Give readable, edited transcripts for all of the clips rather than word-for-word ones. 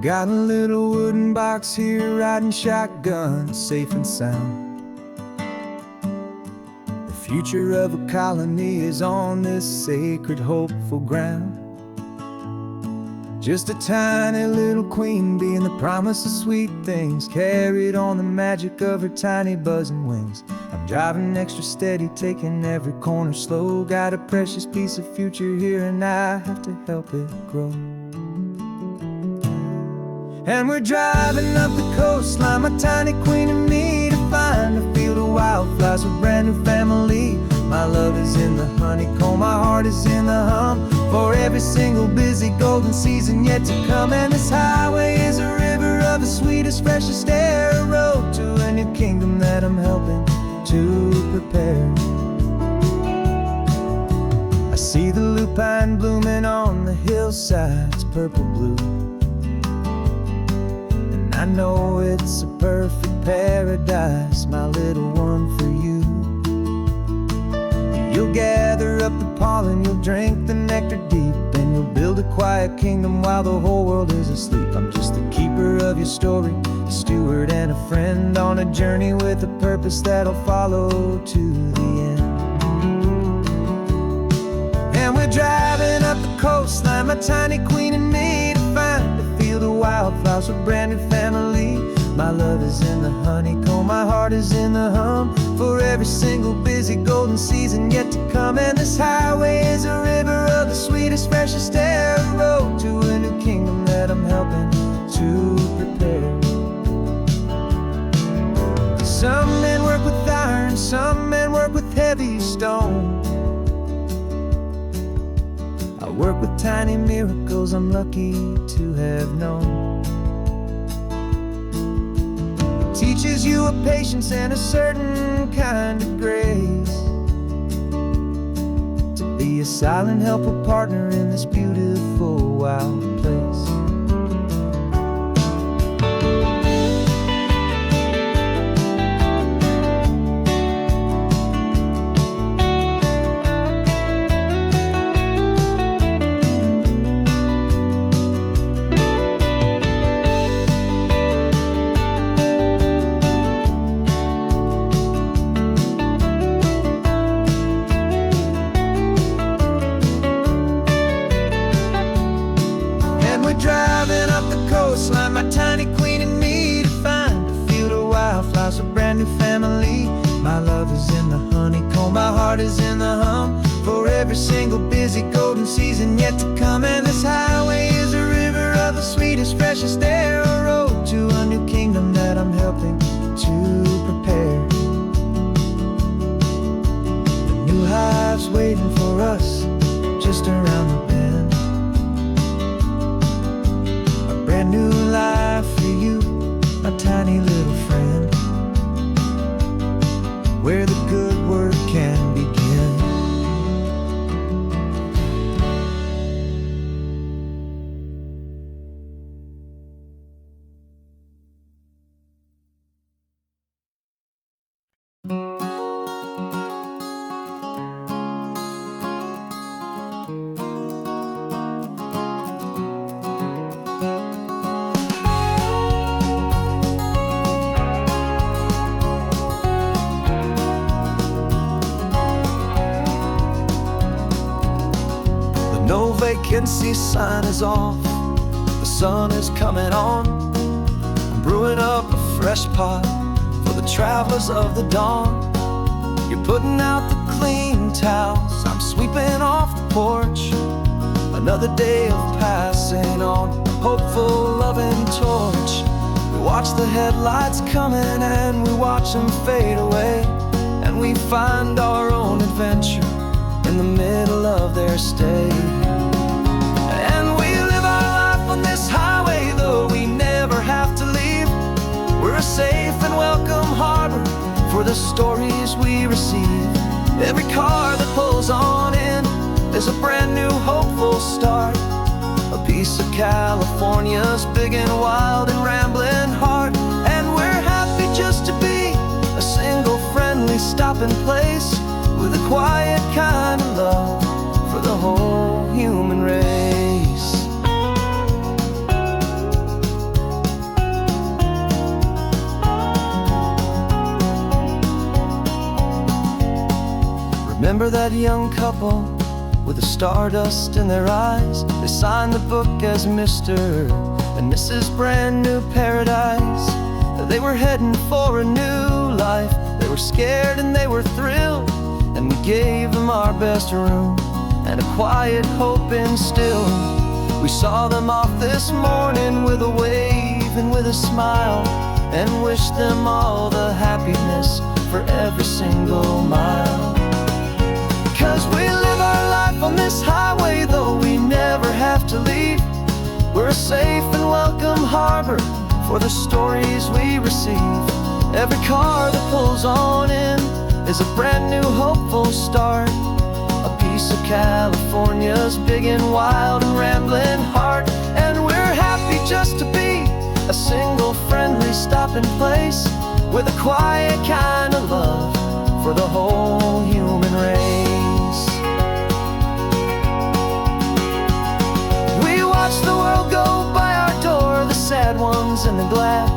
Got a little wooden box here, riding shotgun, safe and sound. The future of a colony is on this sacred, hopeful ground. Just a tiny little queen bee and the promise of sweet things, carried on the magic of her tiny buzzing wings. I'm driving extra steady, taking every corner slow. Got a precious piece of future here and I have to help it grow. And we're driving up the coastline, my tiny queen and me, to find a field of wildflowers with brand new family. My love is in the honeycomb, my heart is in the hum, for every single busy golden season yet to come. And this highway is a river of the sweetest, freshest air, a road to a new kingdom that I'm helping to prepare. I see the lupine blooming on the hillsides, purple blue, and I know it's a perfect paradise, my little one, for you. You'll gather up the pollen, you'll drink the nectar deep, and you'll build a quiet kingdom while the whole world is asleep. I'm just the keeper of your story, a steward and a friend, on a journey with a purpose that'll follow to the end. And we're driving up the coastline, my tiny queen and me, to find a field of wildflowers with brand new family. My love is in the honeycomb, my heart is in the hum, for every single busy golden season yet to come. And this highway is a river of the sweetest, freshest air, a road to a new kingdom that I'm helping to prepare. Some men work with iron, some men work with heavy stone. I work with tiny miracles I'm lucky to have known. Teaches you a patience and a certain kind of grace, to be a silent, helpful partner in this beautiful, wild place. Driving up the coastline, my tiny queen and me, to find a field of wildflowers, a brand new family. My love is in the honeycomb, my heart is in the hum, for every single busy golden season yet to come. And this highway is a river of the sweetest, freshest air, a road to a new kingdom that I'm helping to prepare. The new hive's waiting for us just around the bend. Brand new life for you, my tiny little friend, where the good work can begin. No vacancy sign is off, the sun is coming on. I'm brewing up a fresh pot for the travelers of the dawn. You're putting out the clean towels, I'm sweeping off the porch. Another day of passing on, a hopeful, loving torch. We watch the headlights coming and we watch them fade away, and we find our own adventure in the middle of their stay. And we live our life on this highway, though we never have to leave. We're a safe and welcome harbor for the stories we receive. Every car that pulls on in is a brand new hopeful start, a piece of California's big and wild and rambling heart. And we're happy just to be a single friendly stopping place, with a quiet kind of love for the whole human race. Remember that young couple with the stardust in their eyes? They signed the book as Mr. and Mrs. Brand New Paradise. They were heading for a new life. They were scared and they were thrilled, and we gave them our best room and a quiet hope instilled. We saw them off this morning with a wave and with a smile, and wished them all the happiness for every single mile. 'Cause we live our life on this highway, though we never have to leave. We're a safe and welcome harbor for the stories we receive. Every car that pulls on in is a brand new hopeful start, a piece of California's big and wild and rambling heart. And we're happy just to be a single friendly stopping place, with a quiet kind of love for the whole human race. We watch the world go by our door, the sad ones and the glad,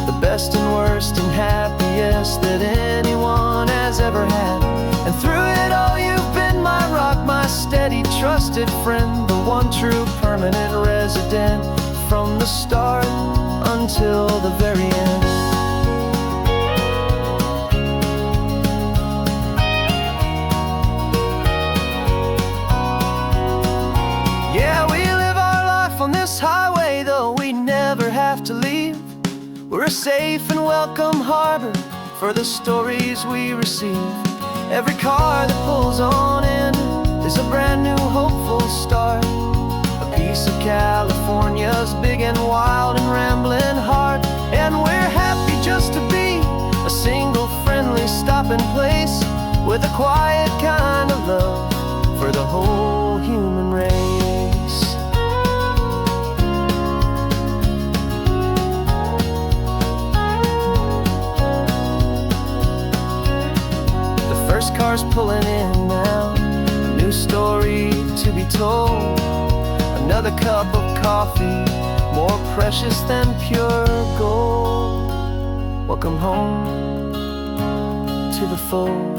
the best and worst and happiest that anyone has ever had. And through it all you've been my rock, my steady trusted friend, the one true permanent resident, from the start until the very end. Yeah, we live our life on this highway, though we never have to leave. We're a safe and welcome harbor for the stories we receive. Every car that pulls on in is a brand new hopeful start, a piece of California's big and wild and rambling heart. And we're happy just to be a single friendly stopping place, with a quiet kind of love for the whole human race. The first car's pulling in now, a new story to be told. Another cup of coffee, more precious than pure gold. Welcome home to the fold.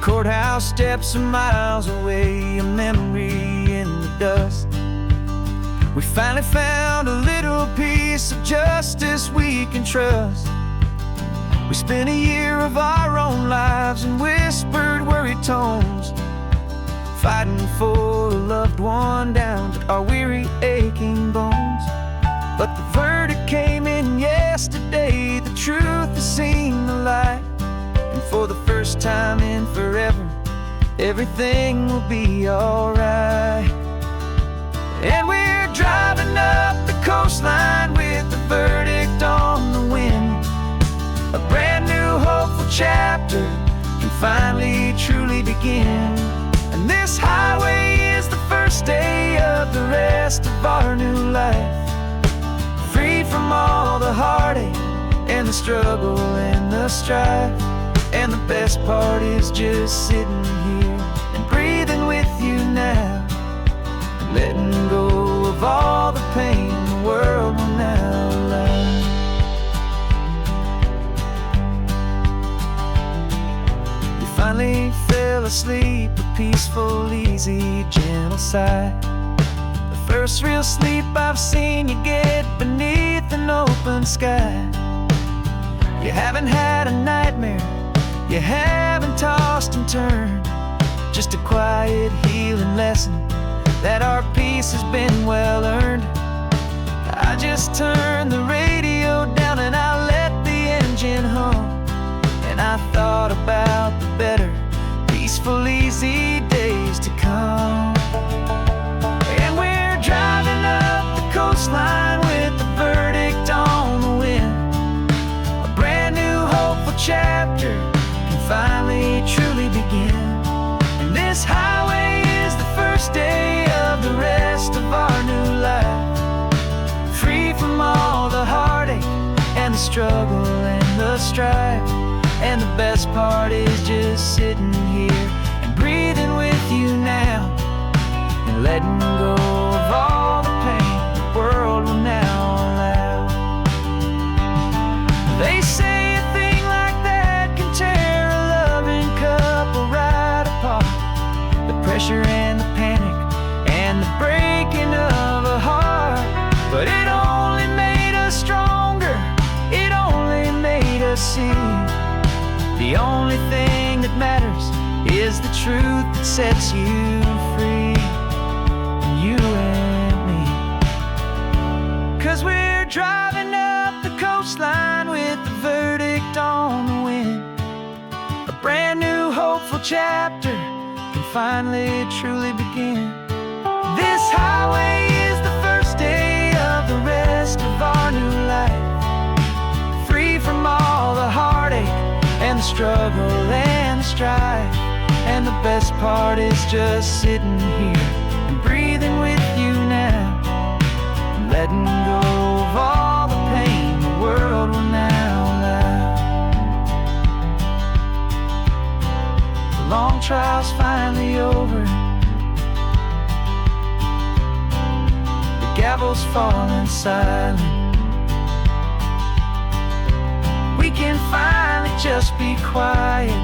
Courthouse steps are miles away, a memory in the dust. We finally found a little piece of justice we can trust. We spent a year of our own lives in whispered, worried tones, fighting for a loved one down to our weary, aching bones. But the verdict came in yesterday, the truth has seen the light. And for the first time in forever, everything will be alright. And we're driving up the coastline with the verdict on the wind. A brand new hopeful chapter can finally truly begin. And this highway is the first day of the rest of our new life, free from all the heartache and the struggle and the strife. And the best part is just sitting here and breathing with you now, letting go of all the pain the world will now allow. You finally fell asleep, a peaceful, easy, gentle sigh. The first real sleep I've seen you get beneath an open sky. You haven't had a nightmare, you haven't tossed and turned, just a quiet healing lesson that our peace has been well earned. I just turned the radio down and I let the engine hum, and I thought about the better, peaceful, easy days to come. And we're driving up the coastline with the verdict on the wind, a brand new hopeful chapter finally truly begin. And this highway is the first day of the rest of our new life, struggle and the strife. And the best part is just sitting here and breathing with you now, and letting go of all the pain the world will now allow. They say a thing like that can tear a loving couple right apart. The pressure and the panic and the breaking of a heart. But it only made us stronger, it only made us see the only thing that matters is the truth that sets you free, you and me. 'Cause we're driving up the coastline with the verdict on the wind. A brand new hopeful chapter can finally truly begin. This highway is the first day of the rest of our new life, free from all the heartache and the struggle and the strife. And the best part is just sitting here and breathing with you now, and letting go of all the pain the world will now allow. The long trial's finally over, the gavel's falling silent. We can finally just be quiet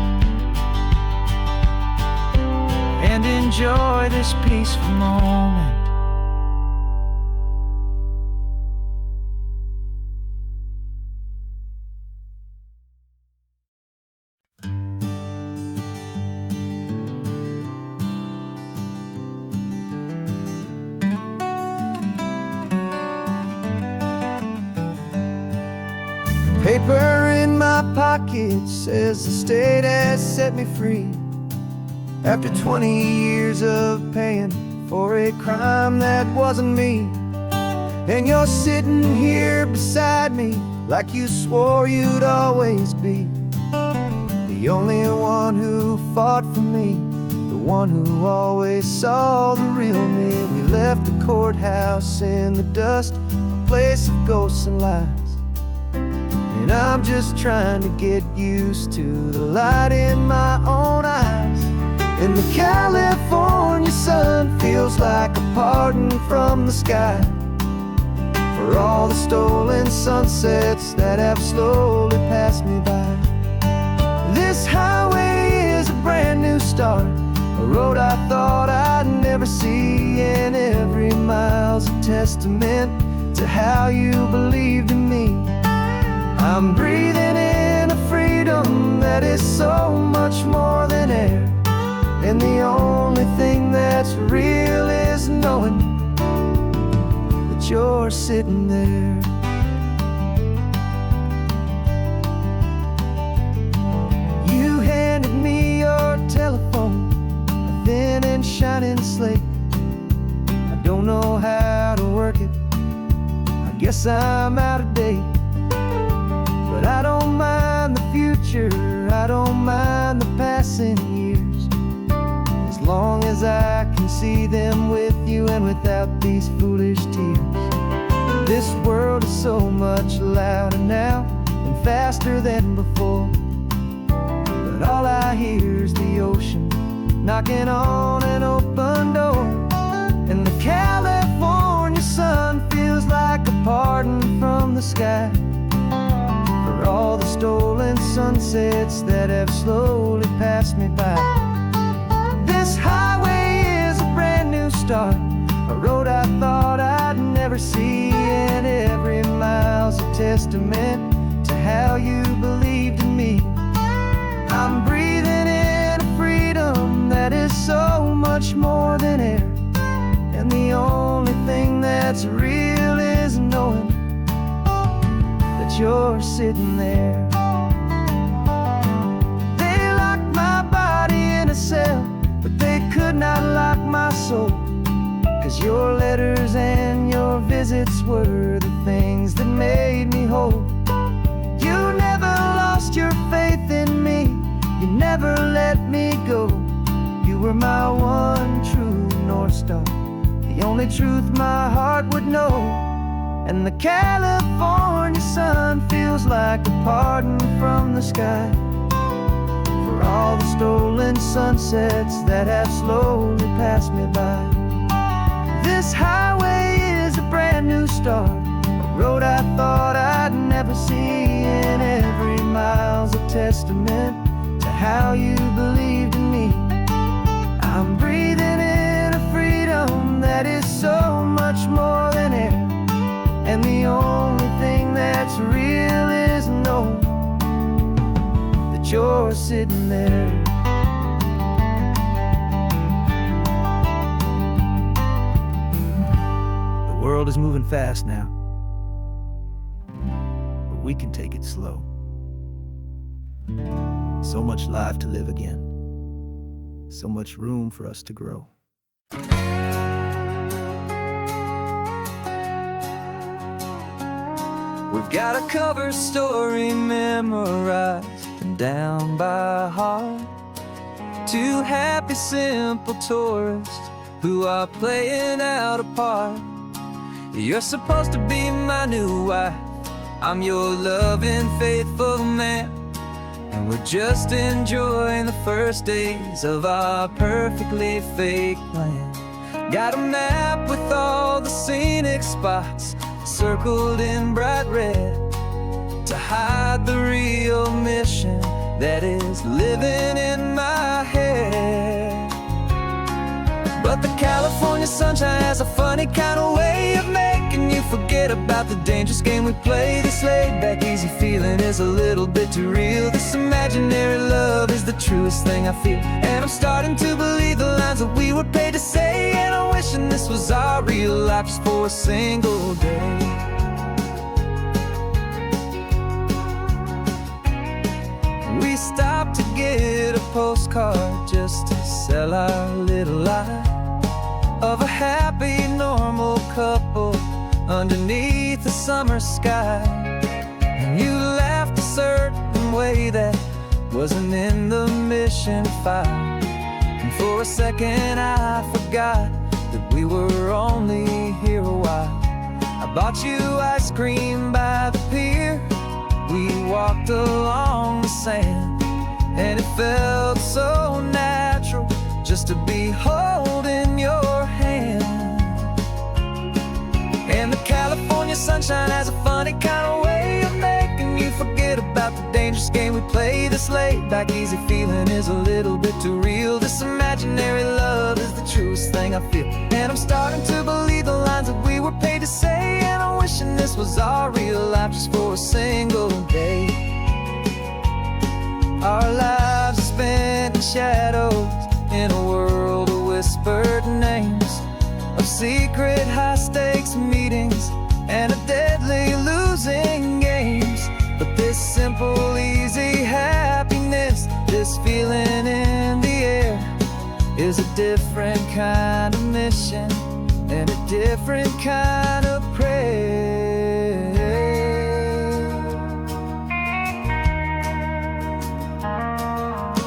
and enjoy this peaceful moment. Paper in my pocket says the state has set me free, after 20 years of paying for a crime that wasn't me. And you're sitting here beside me like you swore you'd always be, the only one who fought for me, the one who always saw the real me. We left the courthouse in the dust, a place of ghosts and lies. And I'm just trying to get used to the light in my own eyes. And the California sun feels like a pardon from the sky for all the stolen sunsets that have slowly passed me by. This highway is a brand new start, a road I thought I'd never see. And every mile's a testament to how you believed in me. I'm breathing in a freedom that is so much more than air. And the only thing that's real is knowing that you're sitting there. You handed me your telephone, a thin and shining slate. I don't know how to work it, I guess I'm out of date. But I don't mind the future, I don't mind the passing years, as long as I can see them with you and without these foolish tears. This world is so much louder now and faster than before, but all I hear is the ocean knocking on an open door. And the California sun feels like a pardon from the sky for all the stolen sunsets that have slowly passed me by. This highway is a brand new start, a road I thought I'd never see. And every mile's a testament to how you believed in me. I'm breathing in a freedom that is so much more than air. And the only thing that's real is knowing that you're sitting there. They locked my body in a cell, but they could not lock my soul. 'Cause your letters and your visits were the things that made me whole. You never lost your faith in me, you never let me go. You were my one true North Star, the only truth my heart would know. and the California sun feels like a pardon from the sky for all the stolen sunsets that have slowly passed me by. This highway is a brand new start, a road I thought I'd never see, and every mile's a testament to how you believed in me. I'm breathing in a freedom that is so much more than air, and the only thing that's real is knowing that you're sitting there. The world is moving fast now, but we can take it slow. So much life to live again, so much room for us to grow. We've got a cover story memorized and down by heart. Two happy, simple tourists who are playing out a part. You're supposed to be my new wife, I'm your loving, faithful man, and we're just enjoying the first days of our perfectly fake plan. Got a map with all the scenic spots circled in bright red to hide the real mission that is living in my head. But the California sunshine has a funny kind of way of making you forget about the dangerous game we play. This laid-back, easy feeling is a little bit too real. This imaginary love is the truest thing I feel, and I'm starting to believe the lines that we were paid to say. And I'm wishing this was our real life just for a single day. We stopped to get a postcard just to sell our little lie of a happy, normal couple underneath the summer sky. And you laughed a certain way that wasn't in the mission file, and for a second I forgot that we were only here a while. I bought you ice cream by the pier, we walked along the sand, and it felt so natural just to be holding your hand. And the California sunshine has a funny kind of way of making you forget about the dangerous game we play. This laid-back, easy feeling is a little bit too real. This imaginary love is the truest thing I feel, and I'm starting to believe the lines that we were paid to say. And I'm wishing this was our real life just for a single day. Our lives are spent in shadows, in a world of whispered names, of secret high-stakes meetings and of deadly losing games. But this simple, easy happiness, this feeling in the air, is a different kind of mission and a different kind of prayer.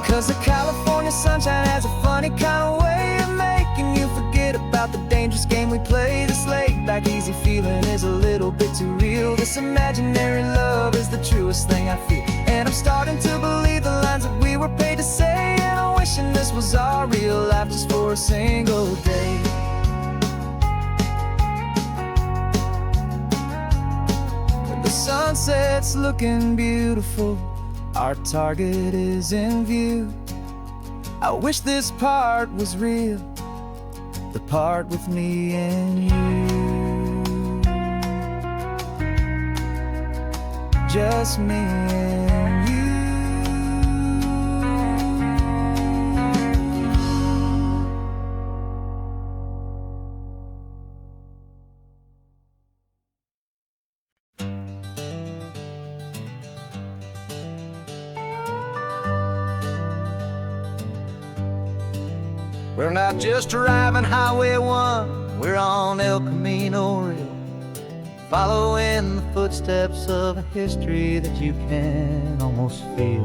'Cause the California sunshine has a funny kind of way of making you forget about the dangerous game we play. This laid-back, easy feeling is a little bit too real. This imaginary love is the truest thing I feel, and I'm starting to believe the lines that we were paid to say. And I'm wishing this was our real life just for a single day. The sunset's looking beautiful, our target is in view. I wish this part was real, the part with me and you. Just me and you. We're not just driving Highway 1, we're on El Camino Real, following the footsteps of a history that you can almost feel.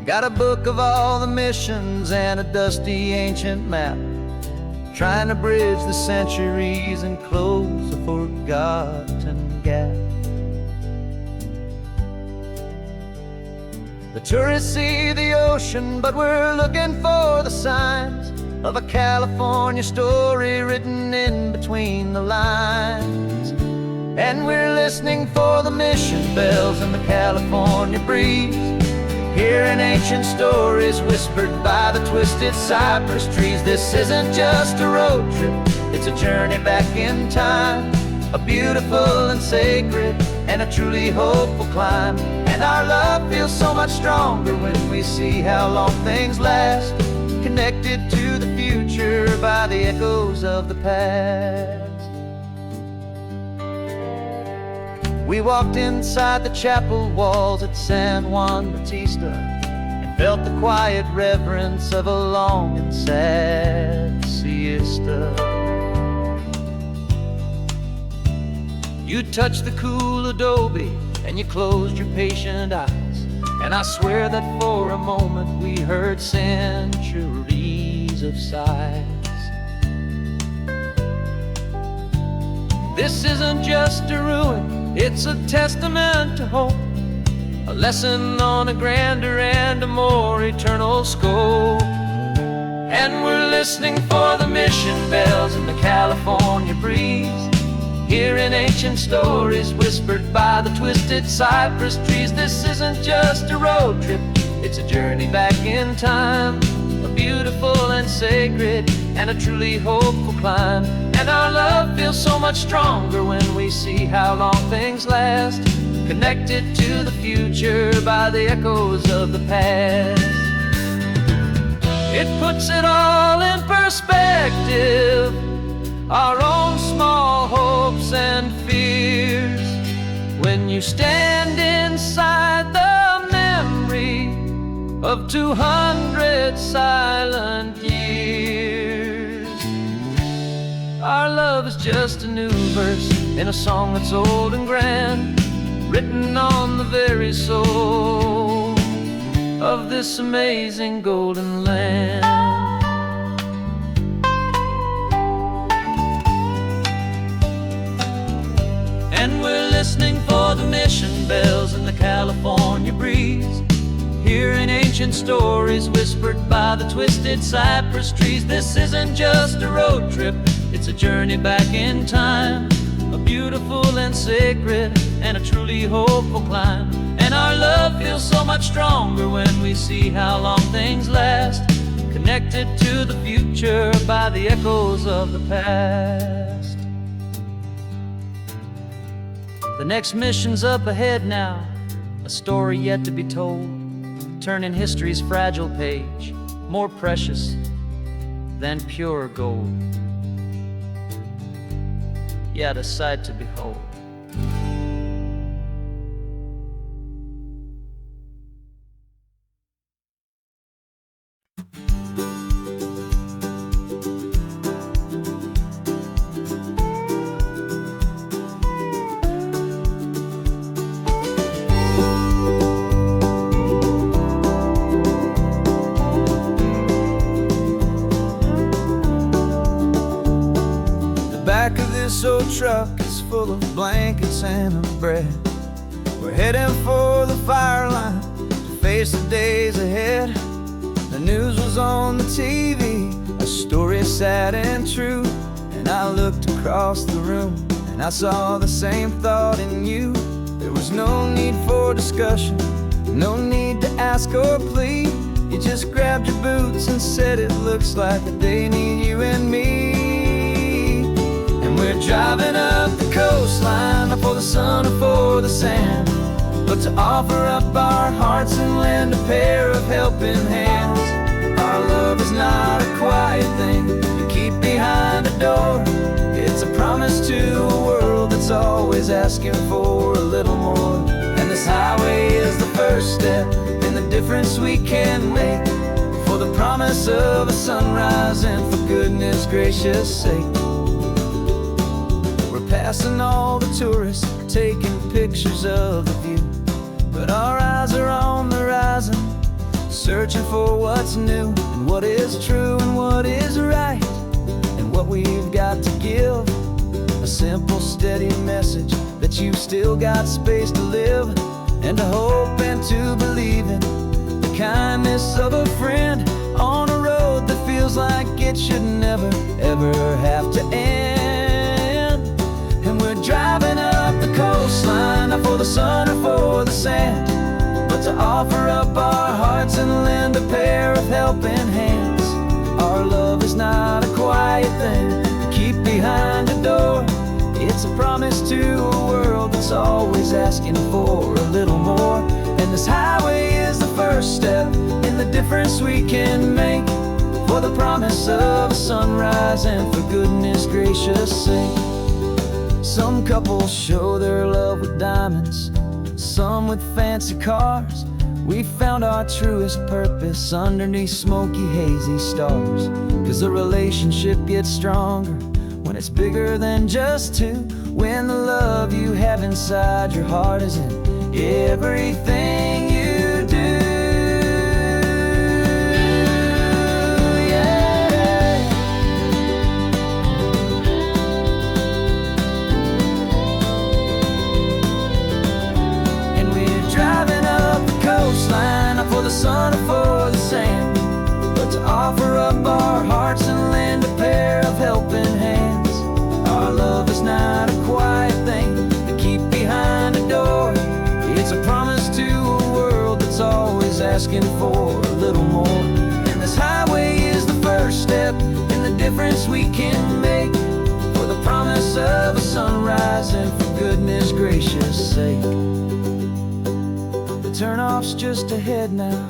Got a book of all the missions and a dusty ancient map, trying to bridge the centuries and close a forgotten gap. The tourists see the ocean, but we're looking for the signs of a California story written in between the lines. And we're listening for the mission bells in the California breeze, hearing ancient stories whispered by the twisted cypress trees. This isn't just a road trip, it's a journey back in time, a beautiful and sacred and a truly hopeful climb. And our love feels so much stronger when we see how long things last, connected to the future by the echoes of the past. We walked inside the chapel walls at San Juan Bautista and felt the quiet reverence of a long and sad siesta. You touched the cool adobe and you closed your patient eyes, and I swear that for a moment we heard centuries of sighs. This isn't just a ruin, it's a testament to hope, a lesson on a grander and a more eternal scope. And we're listening for the mission bells in the California breeze, hearing ancient stories whispered by the twisted cypress trees. This isn't just a road trip, it's a journey back in time, a beautiful and sacred and a truly hopeful climb. And our love feels so much stronger when we see how long things last, connected to the future by the echoes of the past. It puts it all in perspective, our own small hopes and fears, when you stand inside the memory of 200 silent years. Our love is just a new verse in a song that's old and grand, written on the very soul of this amazing golden land. And we're listening for the mission bells in the California breeze, hearing ancient stories whispered by the twisted cypress trees. This isn't just a road trip, it's a journey back in time, a beautiful and sacred and a truly hopeful climb. And our love feels so much stronger when we see how long things last, connected to the future by the echoes of the past. The next mission's up ahead now, a story yet to be told, turning history's fragile page more precious than pure gold. Yet a sight to behold. This old truck is full of blankets and of bread. We're heading for the fire line to face the days ahead. The news was on the TV, a story sad and true, and I looked across the room and I saw the same thought in you. There was no need for discussion, no need to ask or plead. You just grabbed your boots and said it looks like a day need you and me. We're driving up the coastline, not for the sun or for the sand, but to offer up our hearts and lend a pair of helping hands. Our love is not a quiet thing you keep behind a door. It's a promise to a world that's always asking for a little more. And this highway is the first step in the difference we can make, for the promise of a sunrise and for goodness gracious sake. Passing all the tourists, taking pictures of the view, but our eyes are on the horizon, searching for what's new and what is true and what is right, and what we've got to give. A simple, steady message that you've still got space to live, and to hope and to believe in the kindness of a friend on a road that feels like it should never, ever have to end. And we're driving up the coastline, not for the sun or for the sand, but to offer up our hearts and lend a pair of helping hands. Our love is not a quiet thing to keep behind a door. It's a promise to a world that's always asking for a little more. And this highway is the first step in the difference we can make, for the promise of a sunrise and for goodness gracious sake. Some couples show their love with diamonds, some with fancy cars. We found our truest purpose underneath smoky, hazy stars. 'Cause a relationship gets stronger when it's bigger than just two, when the love you have inside your heart is in everything you do. Yeah. And we're driving up the coastline, not for the sun or for the sand, but to offer up our hearts and lend a pair of helping hands. Our love is not a quiet thing to keep behind a door. It's a promise to a world that's always asking for a little more. And this highway is the first step in the difference we can make, for the promise of a sunrise and for goodness gracious sake. The turnoff's just ahead now,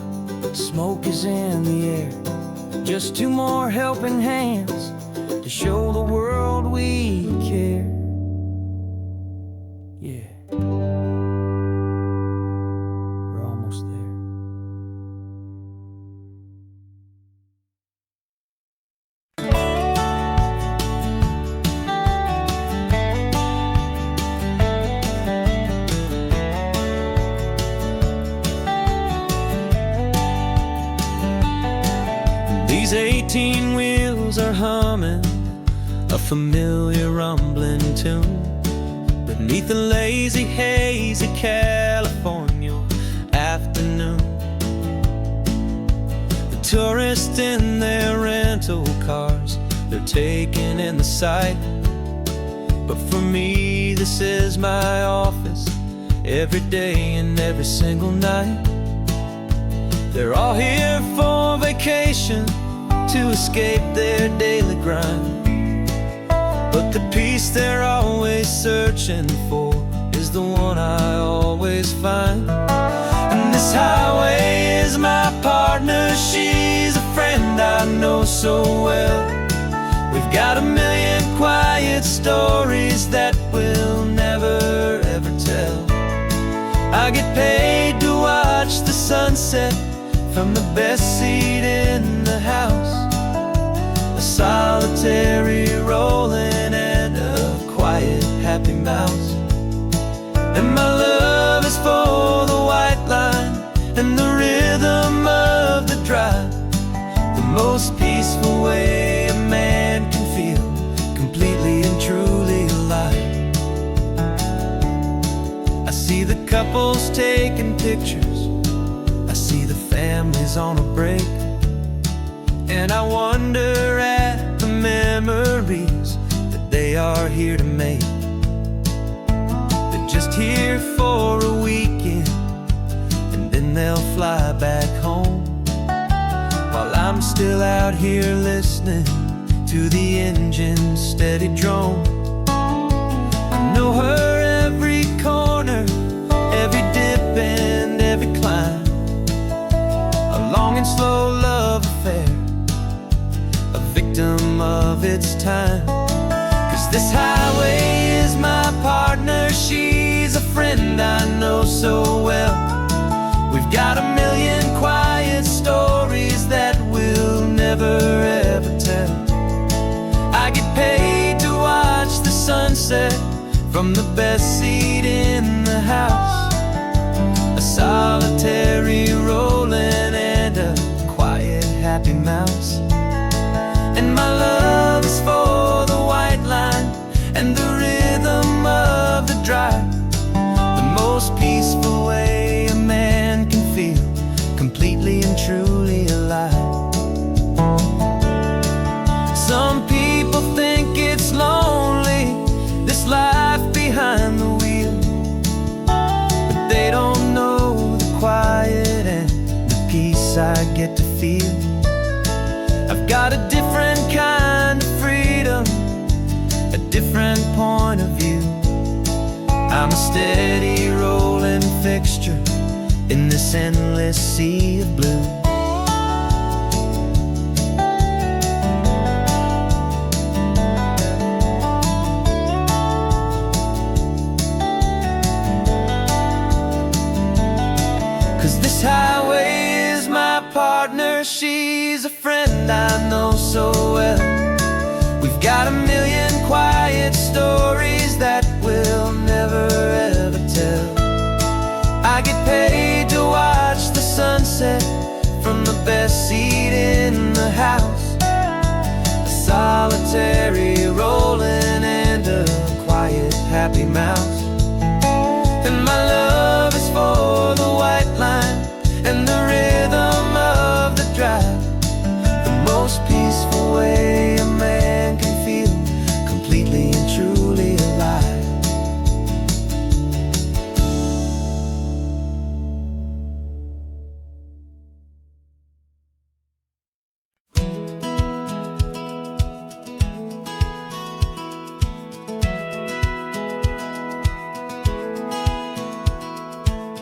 smoke is in the air. Just two more helping hands to show the world we care. Yeah, we're almost there. These 18 wheels are humming a familiar rumbling tune beneath the lazy haze of California afternoon. The tourists in their rental cars, they're taking in the sight. But for me, this is my office, every day and every single night. They're all here for vacation, to escape their daily grind. But the peace they're always searching for is the one I always find. And this highway is my partner, she's a friend I know so well. We've got a million quiet stories that we'll never ever tell. I get paid to watch the sunset from the best seat in the house, a solitary rolling and a quiet happy mouse. And my love is for the white line and the rhythm of the drive, the most peaceful way a man can feel completely and truly alive. I see the couples taking pictures, I see the families on a break, and I wonder at the memories that they are here to make. They're just here for a weekend, and then they'll fly back home, while I'm still out here listening to the engine's steady drone. I know her every corner, every dip and every climb, a long and slow love affair, a victim of its time. 'Cause this highway is my partner, she's a friend I know so well. We've got a million quiet stories that we'll never ever tell. I get paid to watch the sunset from the best seat in the house, a solitary rolling and a quiet happy mouse. And my love is for and the rhythm of the drive. The most peaceful way a man can feel completely and truly alive. Some people think it's lonely, this life behind the wheel, but they don't know the quiet and the peace I get to feel. I've got a different kind of freedom, a different point of view. I'm a steady rolling fixture in this endless sea of blue. 'Cause this highway is my partner, she's a friend I know so well. We've got a million quiet stories that we'll never ever tell. I get paid to watch the sunset from the best seat in the house, a solitary rolling and a quiet happy mouse. And my love is for the white line and the rhythm of the drive, the most peaceful way a man can feel completely and truly alive.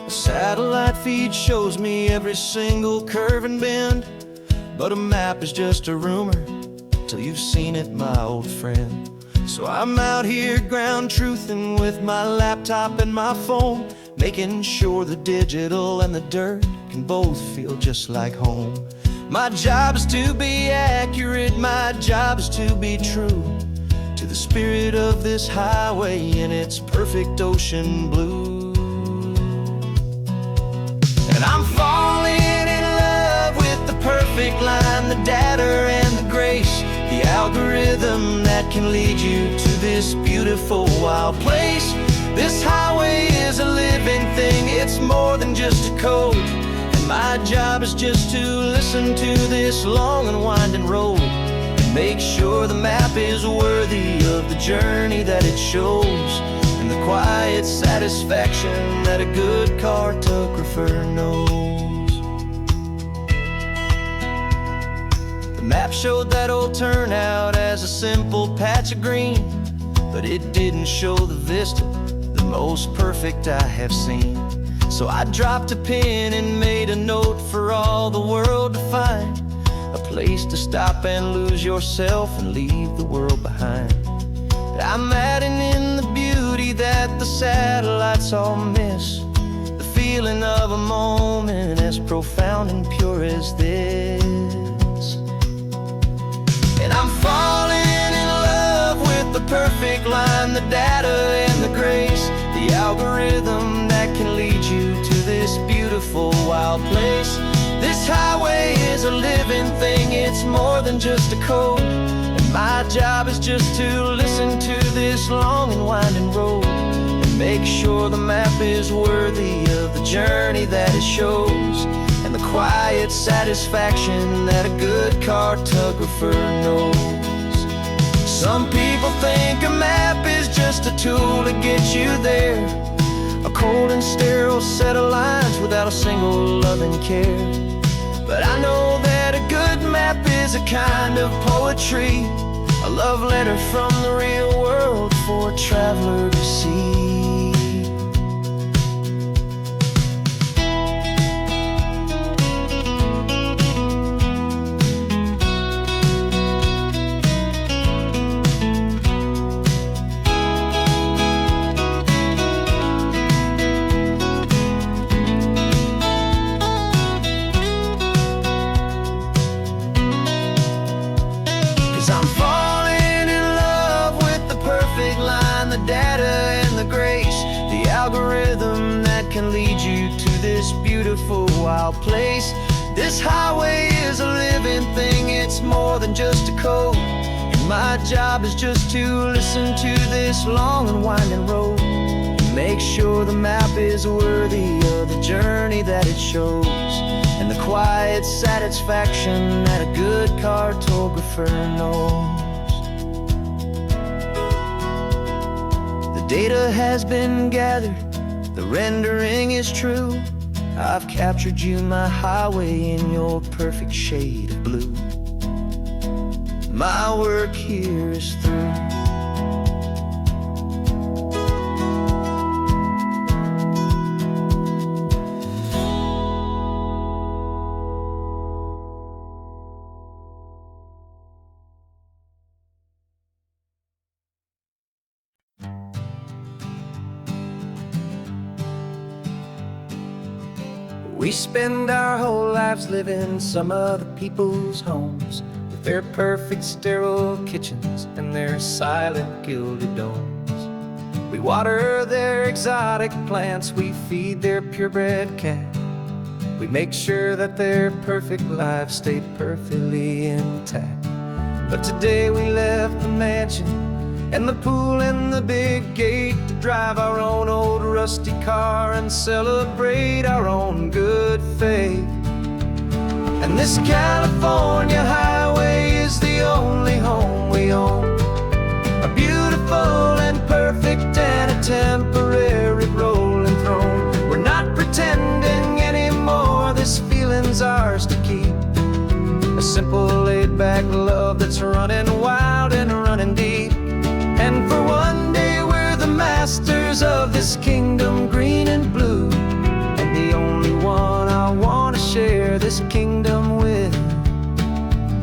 Satellite feed shows me every single curve and bend, but a map is just a rumor till you've seen it, my old friend. So I'm out here ground truthing with my laptop and my phone, making sure the digital and the dirt can both feel just like home. My job is to be accurate, my job is to be true to the spirit of this highway in its perfect ocean blue. And I'm falling in love with the perfect line, the data and the grace, the algorithm that can lead you to this beautiful wild place. This highway is a living thing, it's more than just a code. And my job is just to listen to this long and winding road and make sure the map is worthy of the journey that it shows, and the quiet satisfaction that a good cartographer knows. The map showed that old turnout as a simple patch of green, but it didn't show the vista, the most perfect I have seen. So I dropped a pin and made a note for all the world to find, a place to stop and lose yourself and leave the world behind. I'm adding in the beauty that the satellites all miss, the feeling of a moment as profound and pure as this. And I'm falling in love with the perfect line, the data and the grace, the algorithm that can lead you to this beautiful wild place. This highway is a living thing, it's more than just a code. My job is just to listen to this long and winding road and make sure the map is worthy of the journey that it shows, and the quiet satisfaction that a good cartographer knows. Some people think a map is just a tool to get you there, a cold and sterile set of lines without a single loving care. But I know that a good map is a kind of poetry, a love letter from the real world for a traveler to see. Can lead you to this beautiful wild place. This highway is a living thing, it's more than just a code. And my my job is just to listen to this long and winding road, make sure the map is worthy of the journey that it shows, and the quiet satisfaction that a good cartographer knows. The data has been gathered, the rendering is true. I've captured you, my highway, in your perfect shade of blue. My work here is through. We spend our whole lives living some other people's homes, with their perfect sterile kitchens and their silent gilded domes. We water their exotic plants, we feed their purebred cat. We make sure that their perfect lives stay perfectly intact. But today we left the mansion and the pool and the big gate to drive our own old rusty car and celebrate our own good faith. And this California highway is the only home we own, a beautiful and perfect and a temporary rolling throne. We're not pretending anymore, this feeling's ours to keep, a simple laid-back love that's running wild and running deep. And for one day we're the masters of this kingdom green and blue, and the only one I want to share this kingdom with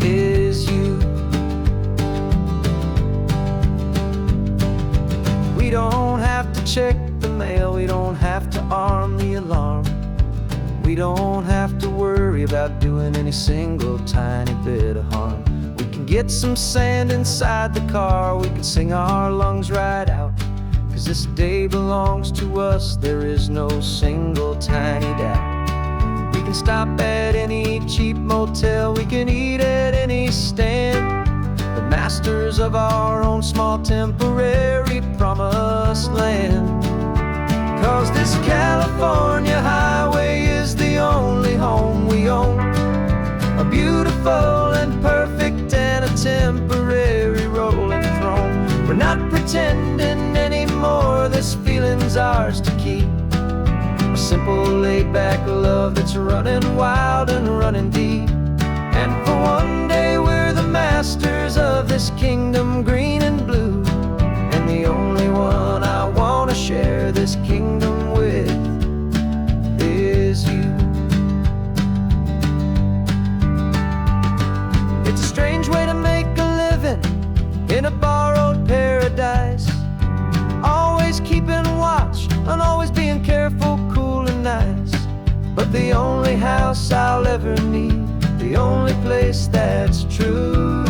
is you. We don't have to check the mail, we don't have to arm the alarm, we don't have to worry about doing any single tiny bit of harm. We can get some sand inside the car, we can sing our lungs right out, 'cause this day belongs to us, there is no single tiny doubt. We can stop at any cheap motel, we can eat at any stand, the masters of our own small temporary promised land. 'Cause this California highway is the only home we own, a beautiful and perfect and a temporary rolling throne. We're not pretending anymore, this feeling's ours to keep, a simple laid-back love that's running wild and running deep. And for one day we're the masters of this kingdom green and blue, and the only one I want to share this kingdom with is you. It's a strange way to make a living in a borrowed paradise, always keeping watch and always being careful, cool and nice. But the only house I'll ever need, the only place that's true,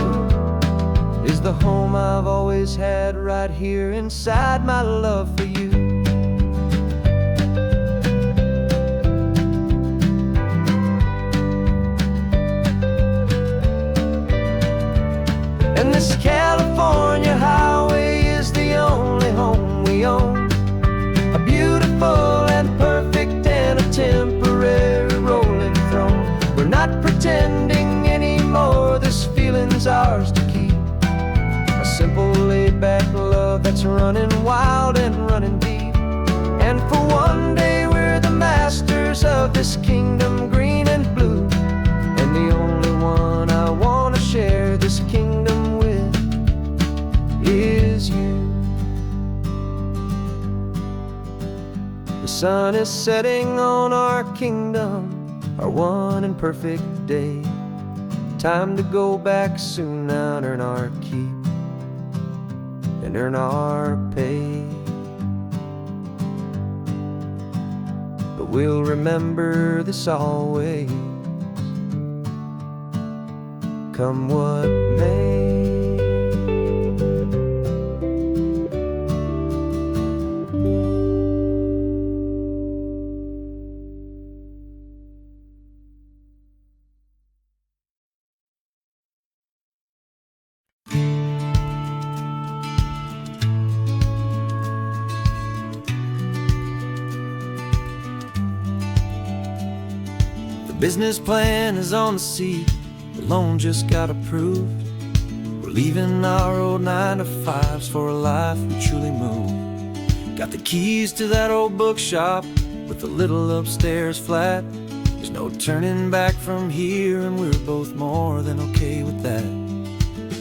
is the home I've always had right here inside my love for you. And this California highway is the only home we own, a beautiful and perfect and a temporary rolling throne. We're not pretending anymore, this feeling's ours to keep, a simple laid-back love that's running wild and running deep. And for one day we're the masters of this kingdom green and blue, and the only one I want to share this kingdom with is you. The sun is setting on our kingdom, our one and perfect day. Time to go back soon now and earn our keep and earn our pay. But we'll remember this always, come what may. Business plan is on the seat, the loan just got approved. We're leaving our old 9-to-5s for a life we truly moved. Got the keys to that old bookshop with the little upstairs flat. There's no turning back from here, and we're both more than okay with that.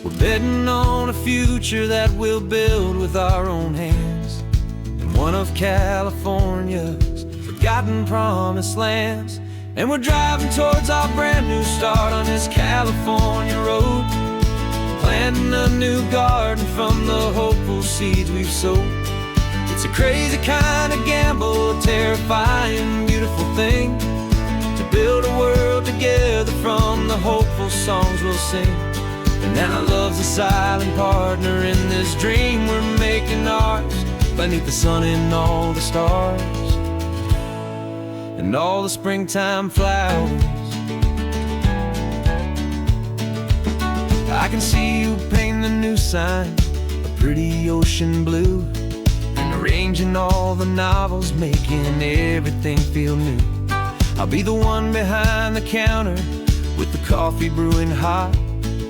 We're betting on a future that we'll build with our own hands in one of California's forgotten promised lands. And we're driving towards our brand new start on this California road, planting a new garden from the hopeful seeds we've sowed. It's a crazy kind of gamble, a terrifying, beautiful thing, to build a world together from the hopeful songs we'll sing. And now love's a silent partner in this dream we're making ours, beneath the sun and all the stars and all the springtime flowers. I can see you painting the new sign a pretty ocean blue, and arranging all the novels, making everything feel new. I'll be the one behind the counter with the coffee brewing hot,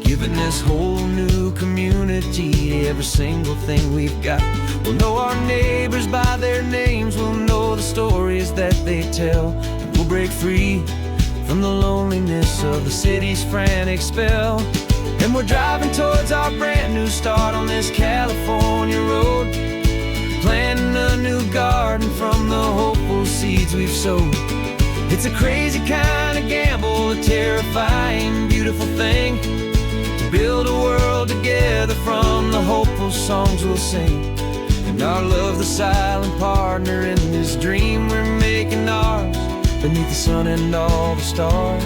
giving this whole new community every single thing we've got. We'll know our neighbors by their names, we'll know the stories that they tell, and we'll break free from the loneliness of the city's frantic spell. And we're driving towards our brand new start on this California road, planting a new garden from the hopeful seeds we've sowed. It's a crazy kind of gamble, a terrifying, beautiful thing, to build a world together from the hopeful songs we'll sing. And our love's the silent partner in this dream we're making ours, beneath the sun and all the stars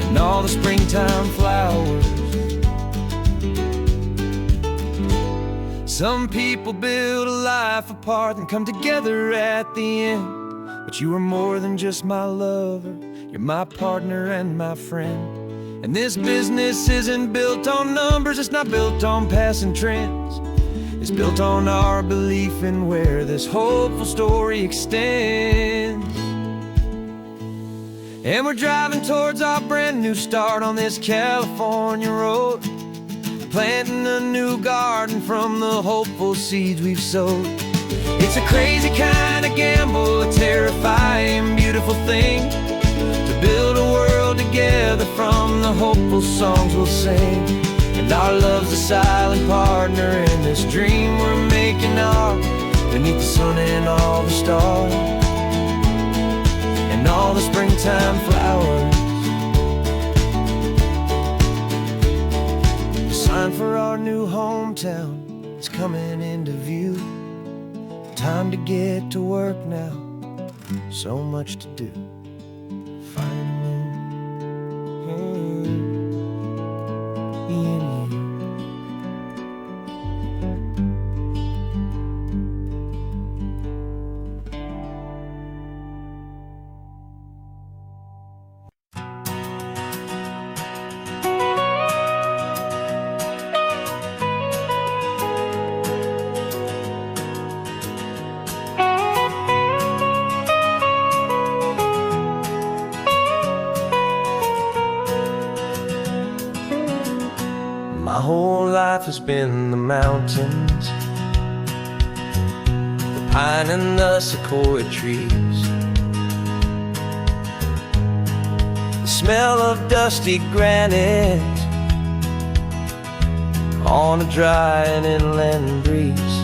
and all the springtime flowers. Some people build a life apart and come together at the end, but you are more than just my lover, you're my partner and my friend. And this business isn't built on numbers, it's not built on passing trends. It's built on our belief in where this hopeful story extends. And we're driving towards our brand new start on this California road, planting a new garden from the hopeful seeds we've sowed. It's a crazy kind of gamble, a terrifying, beautiful thing, to build a world together from the hopeful songs we'll sing. And our love's a silent partner in this dream we're making ours, beneath the sun and all the stars and all the springtime flowers. The sign for our new hometown is coming into view. Time to get to work now, so much to do. My whole life has been the mountains, the pine and the sequoia trees, the smell of dusty granite on a dry and inland breeze.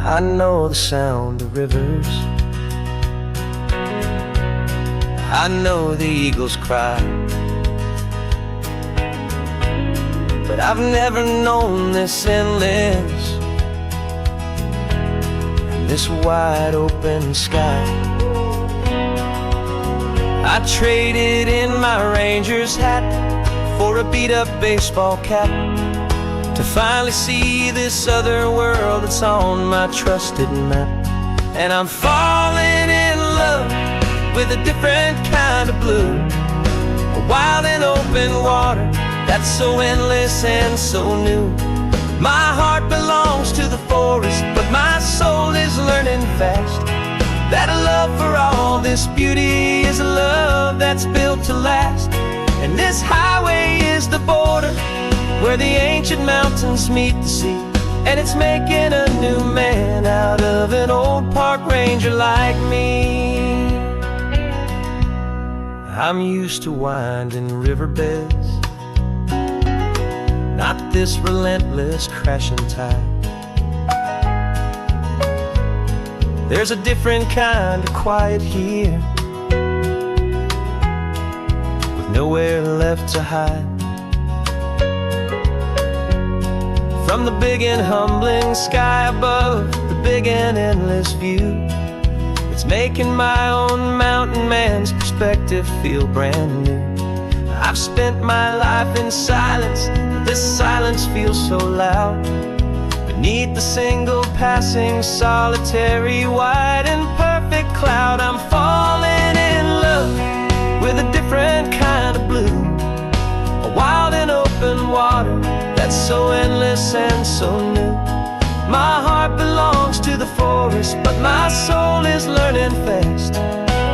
I know the sound of rivers, I know the eagles cry, but I've never known this endless and this wide open sky. I traded in my Ranger's hat for a beat-up baseball cap, to finally see this other world that's on my trusted map. And I'm falling in love with a different kind of blue, a wild and open water that's so endless and so new. My heart belongs to the forest, but my soul is learning fast That a love for all this beauty is a love that's built to last. And this highway is the border where the ancient mountains meet the sea. And it's making a new man out of an old park ranger like me. I'm used to winding riverbeds, not this relentless crashing tide. There's a different kind of quiet here, with nowhere left to hide. From the big and humbling sky above, the big and endless view, it's making my own mountain man's perspective feel brand new. I've spent my life in silence, but this silence feels so loud. Beneath the single passing solitary white and perfect cloud, I'm falling in love with a different kind of blue, a wild and open water that's so endless and so new. My heart belongs to the forest, but my soul is learning fast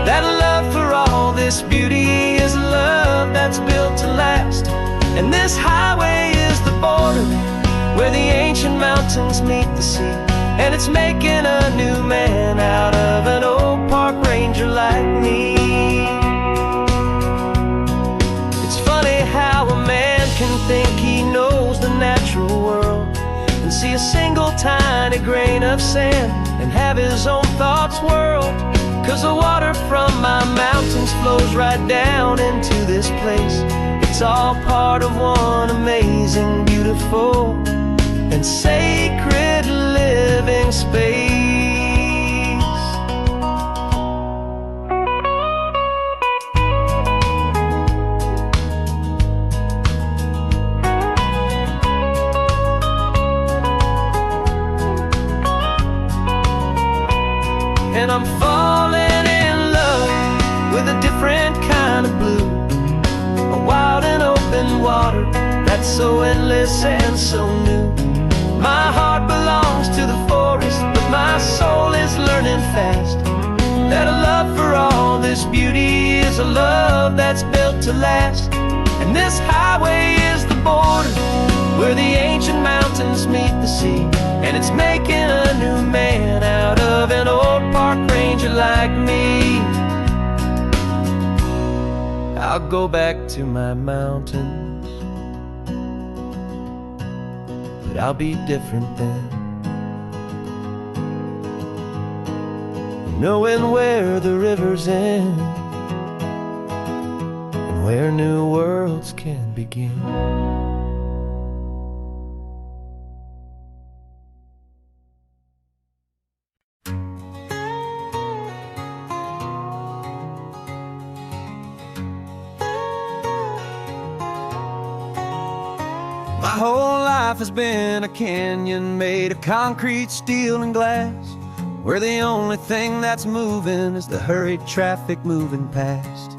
that love for all this beauty is a love that's built to last. And this highway is the border where the ancient mountains meet the sea. And it's making a new man out of an old park ranger like me. It's funny how a man can think he knows the natural world and see a single tiny grain of sand and have his own thoughts whirled. 'Cause the water from my mountains flows right down into this place. It's all part of one amazing, beautiful, and sacred living space. And I'm falling in love with a different kind of blue, a wild and open water that's so endless and so new. My heart belongs to the forest, but my soul is learning fast that a love for all this beauty is a love that's built to last. And this highway is the border where the ancient mountains meet the sea. And it's making a new man out of an old park ranger like me. I'll go back to my mountains, but I'll be different then, knowing where the rivers end and where new worlds can begin. My whole life has been a canyon made of concrete, steel, and glass, where the only thing that's moving is the hurried traffic moving past.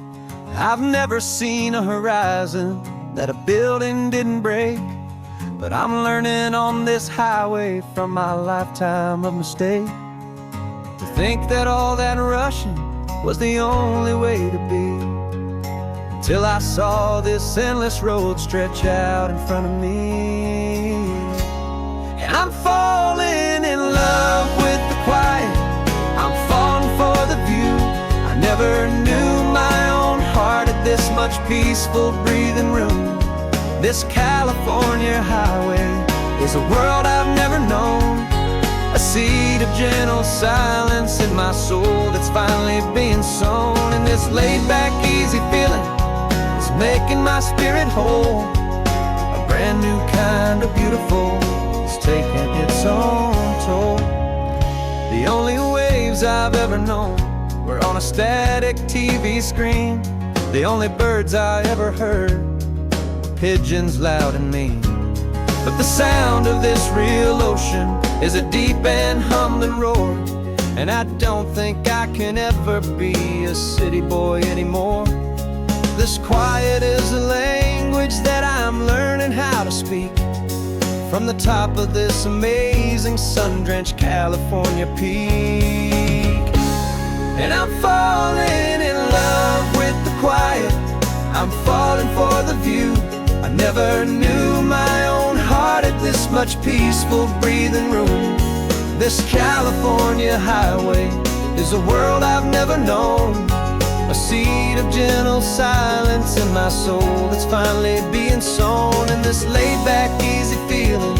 I've never seen a horizon that a building didn't break, but I'm learning on this highway from my lifetime of mistake to think that all that rushing was the only way to be. Till I saw this endless road stretch out in front of me. And I'm falling in love with the quiet, I'm falling for the view. I never knew my own heart had this much peaceful breathing room. This California highway is a world I've never known, a seed of gentle silence in my soul that's finally being sown. And this laid-back, easy feeling making my spirit whole, a brand new kind of beautiful is taking its own toll. The only waves I've ever known were on a static TV screen. The only birds I ever heard were pigeons loud and mean. But the sound of this real ocean is a deep and humbling roar, and I don't think I can ever be a city boy anymore. This quiet is a language that I'm learning how to speak from the top of this amazing sun-drenched California peak. And I'm falling in love with the quiet, I'm falling for the view. I never knew my own heart had this much peaceful breathing room. This California highway is a world I've never known, a seed of gentle silence in my soul that's finally being sown. And this laid-back, easy feeling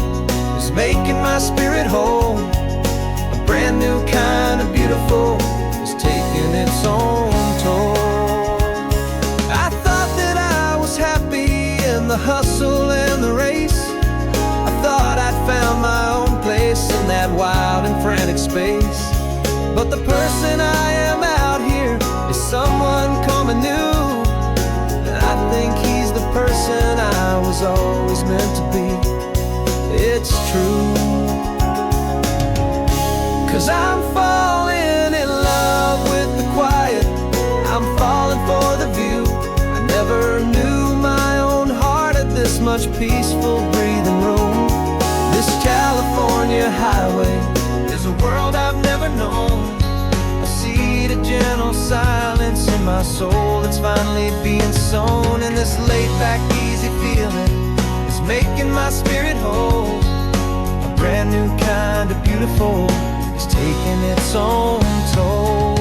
is making my spirit whole. A brand new kind of beautiful is taking its own toll. I thought that I was happy in the hustle and the race. I thought I'd found my own place in that wild and frantic space. But the person I am out here is someone coming new, and I think he's the person I was always meant to be. It's true, 'cause I'm falling in love with the quiet, I'm falling for the view. I never knew my own heart had this much peaceful breathing room. This California highway is a world I've never known, a seed of gentle silence in my soul that's finally being sown. And this laid-back, easy feeling is making my spirit whole. A brand new kind of beautiful is taking its own toll.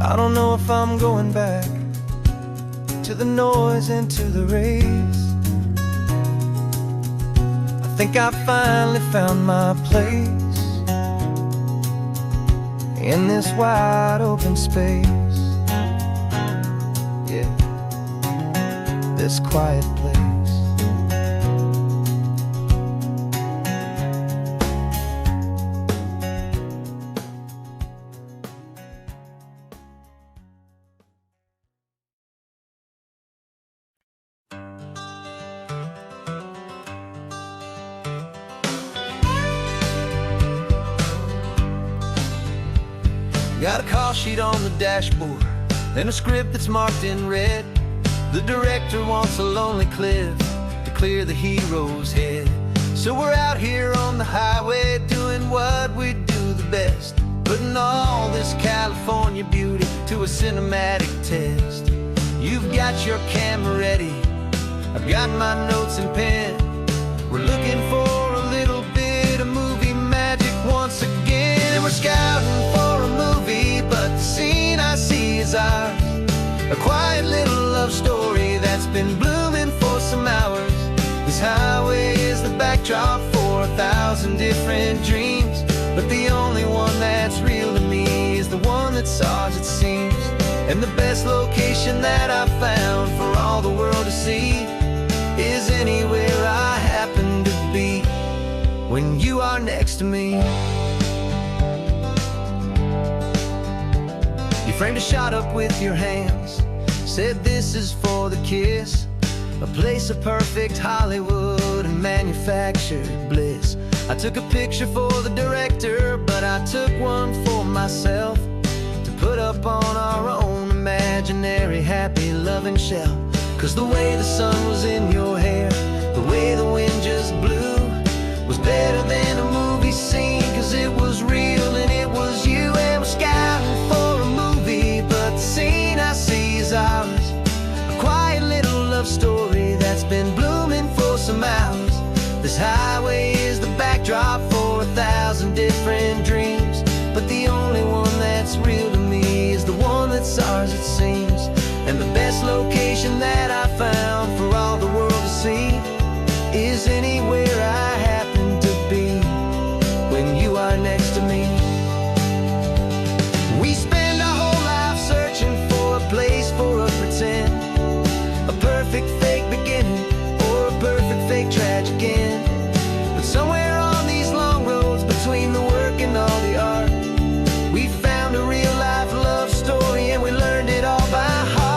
I don't know if I'm going back to the noise and to the race. I think I finally found my place in this wide open space, yeah, this quiet place. Got a call sheet on the dashboard and a script that's marked in red. The director wants a lonely cliff to clear the hero's head. So we're out here on the highway doing what we do the best, putting all this California beauty to a cinematic test. You've got your camera ready, I've got my notes and pen. We're looking for a little bit of movie magic once again. And we're scouting for a movie, but the scene I see is ours. A quiet little love story that's been blooming for some hours. This highway is the backdrop for 1,000 different dreams, but the only one that's real to me is the one that's ours, it seems. And the best location that I've found for all the world to see is anywhere I happen to be when you are next to me. You framed a shot up with your hands, said this is for the kiss, a place of perfect Hollywood and manufactured bliss. I took a picture for the director, but I took one for myself to put up on our own imaginary happy loving shelf. 'Cause the way the sun was in your hair, the way the wind just blew, was better than a movie scene, 'cause it was real and it was you. And we're scouting for a movie, but the scene I see is ours. A quiet little love story that's been blooming for some hours. This highway is the backdrop for 1,000 different dreams, but the only one that's real to me is the one that's ours, it seems. And the best location that I found for all the world to see is anywhere I happen to be when you are next to me. We spend our whole life searching for a place for a pretend, a perfect fake beginning or a perfect fake tragic end. But somewhere on these long roads between the work and all the art, we found a real life love story and we learned it all by heart.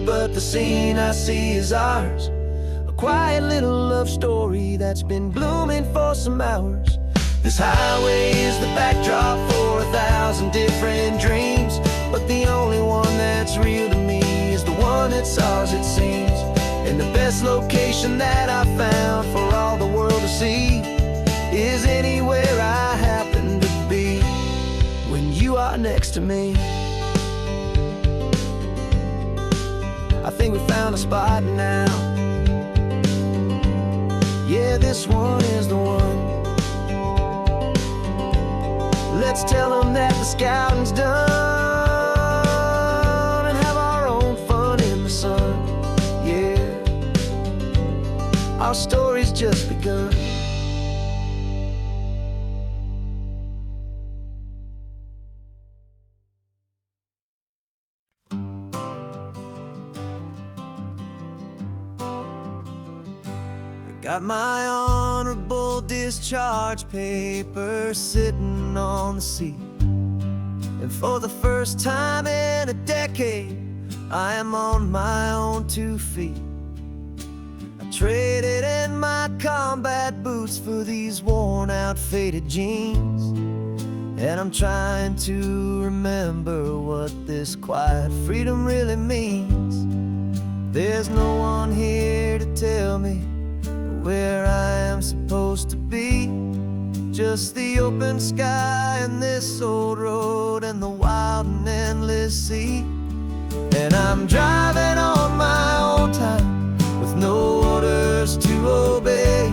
But the scene I see is ours. A quiet little love story that's been blooming for some hours. This highway is the backdrop for 1,000 different dreams, but the only one that's real to me is the one that's ours, it seems. And the best location that I found for all the world to see is anywhere I happen to be when you are next to me. I think we found a spot now. Yeah, this one is the one. Let's tell them that the scouting's done and have our own fun in the sun. Yeah, our story's just begun. Got my honorable discharge paper sitting on the seat, and for the first time in a decade, I am on my own 2 feet. I traded in my combat boots for these worn out faded jeans, and I'm trying to remember what this quiet freedom really means. There's no one here to tell me where I am supposed to be, just the open sky and this old road and the wild and endless sea. And I'm driving on my own time with no orders to obey,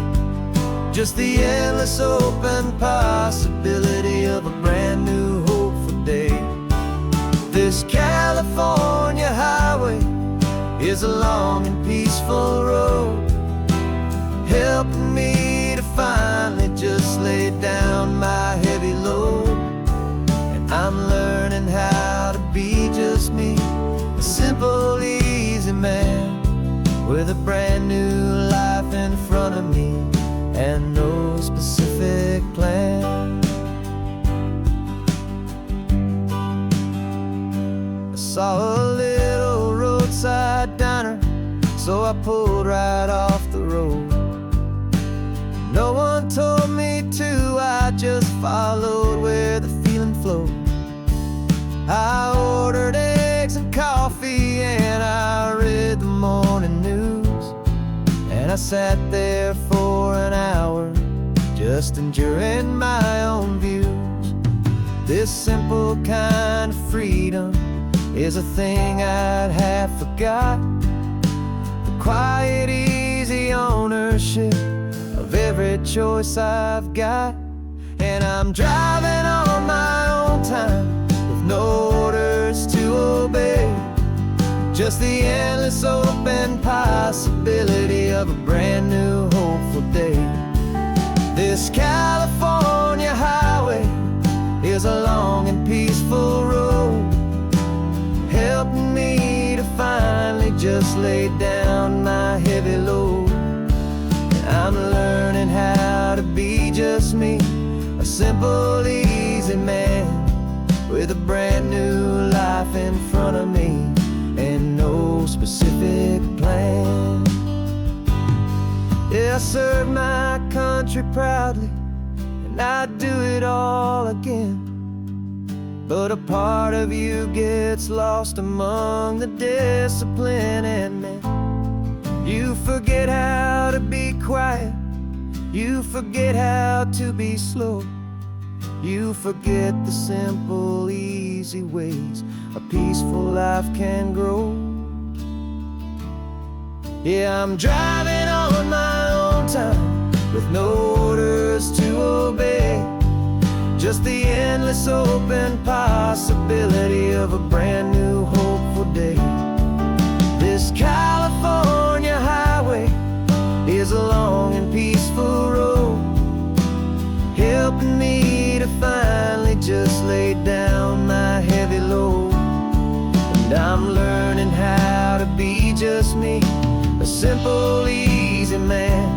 just the endless open possibility of a brand new hopeful day. This California highway is a long and peaceful road, helping me to finally just lay down my heavy load. And I'm learning how to be just me, a simple, easy man with a brand new life in front of me and no specific plan. I saw a little roadside diner, so I pulled right off the road. No one told me to, I just followed where the feeling flowed. I ordered eggs and coffee and I read the morning news, and I sat there for an hour just enduring my own views. This simple kind of freedom is a thing I'd have forgot, the quiet, easy ownership of every choice I've got. And I'm driving on my own time with no orders to obey, just the endless open possibility of a brand new hopeful day. This California highway is a long and peaceful road, helping me to finally just lay down my heavy load. I'm learning how to be just me, a simple, easy man with a brand new life in front of me and no specific plan. Yeah, I serve my country proudly and I'd do it all again, but a part of you gets lost among the discipline and men. You forget how to be quiet, you forget how to be slow, you forget the simple, easy ways a peaceful life can grow. Yeah, I'm driving on my own time with no orders to obey, just the endless open possibility of a brand new hopeful day. This California highway is a long and peaceful road, helping me to finally just lay down my heavy load. And I'm learning how to be just me, a simple, easy man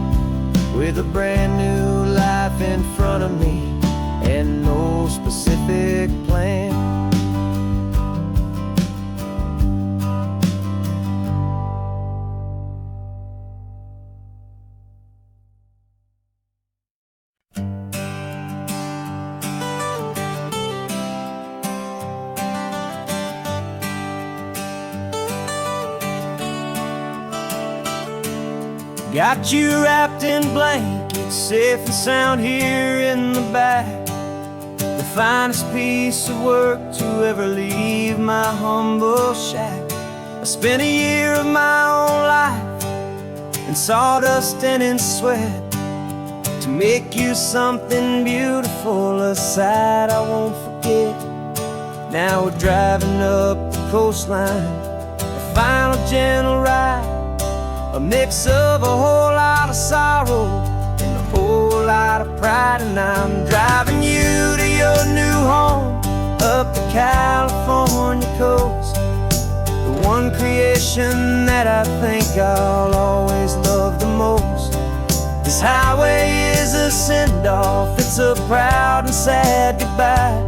with a brand new life in front of me and no specific plan. Got you wrapped in blankets, safe and sound here in the back. The finest piece of work to ever leave my humble shack. I spent a year of my own life in sawdust and in sweat to make you something beautiful, a sight I won't forget. Now we're driving up the coastline, a final gentle ride, a mix of a whole lot of sorrow and a whole lot of pride. And I'm driving you to your new home up the California coast, the one creation that I think I'll always love the most. This highway is a send-off, it's a proud and sad goodbye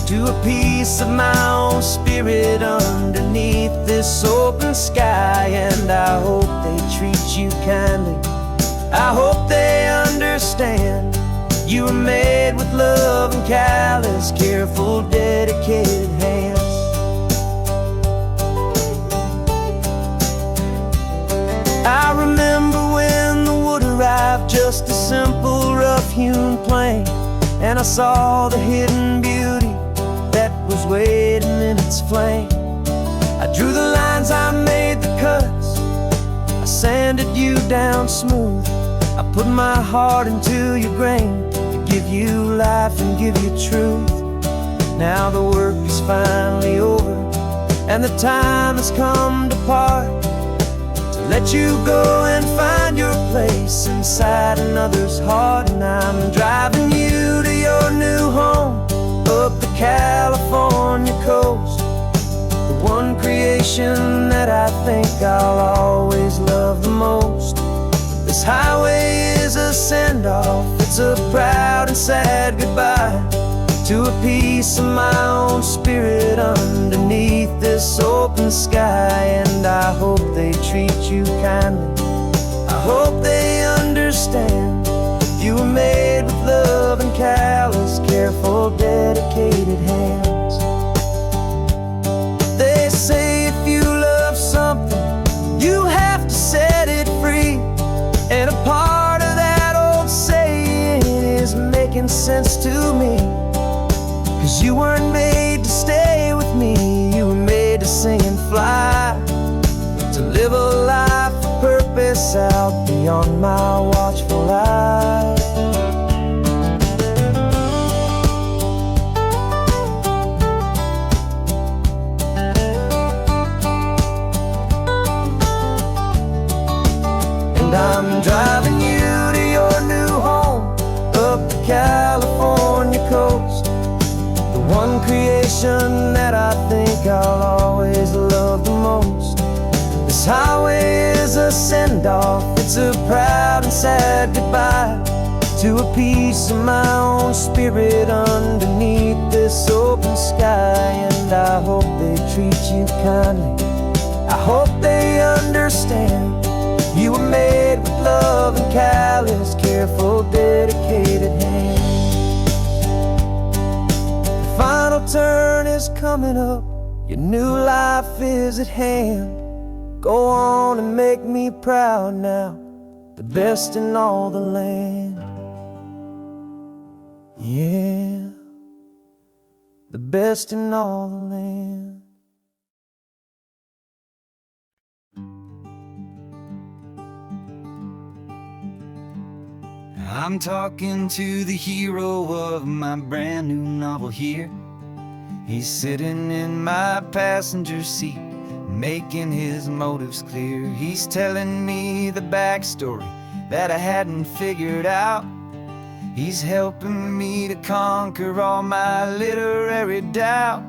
to a piece of my own spirit underneath this open sky. And I hope they treat you kindly, I hope they understand you were made with love and callous, careful, dedicated hands. I remember when the wood arrived, just a simple rough-hewn plank, and I saw the hidden beauty that was waiting in its flame. I drew the lines, I made the cuts, I sanded you down smooth. I put my heart into your grain to give you life and give you truth. Now the work is finally over and the time has come to part, to let you go and find your place inside another's heart. And I'm driving you to your new home up the California coast, the one creation that I think I'll always love the most. This highway is a send-off, it's a proud and sad goodbye to a piece of my own spirit underneath this open sky. And I hope they treat you kindly, I hope they understand you were made with love and callous, careful, dedicated hands. They say if you love something, you have to set it free. And a part of that old saying is making sense to me, 'cause you weren't made to stay with me, you were made to sing and fly, to live a life of purpose out beyond my watchful eye. And I'm driving you to your new home up the California coast, the one creation that I think I'll always love the most. This highway is a send-off, it's a proud and sad goodbye to a piece of my own spirit underneath this open sky. And I hope they treat you kindly, I hope they understand you were made with love and callous, careful, dedicated hands. The final turn is coming up, your new life is at hand. Go on and make me proud now, the best in all the land. Yeah, the best in all the land. I'm talking to the hero of my brand new novel here. He's sitting in my passenger seat, making his motives clear. He's telling me the backstory that I hadn't figured out. He's helping me to conquer all my literary doubt.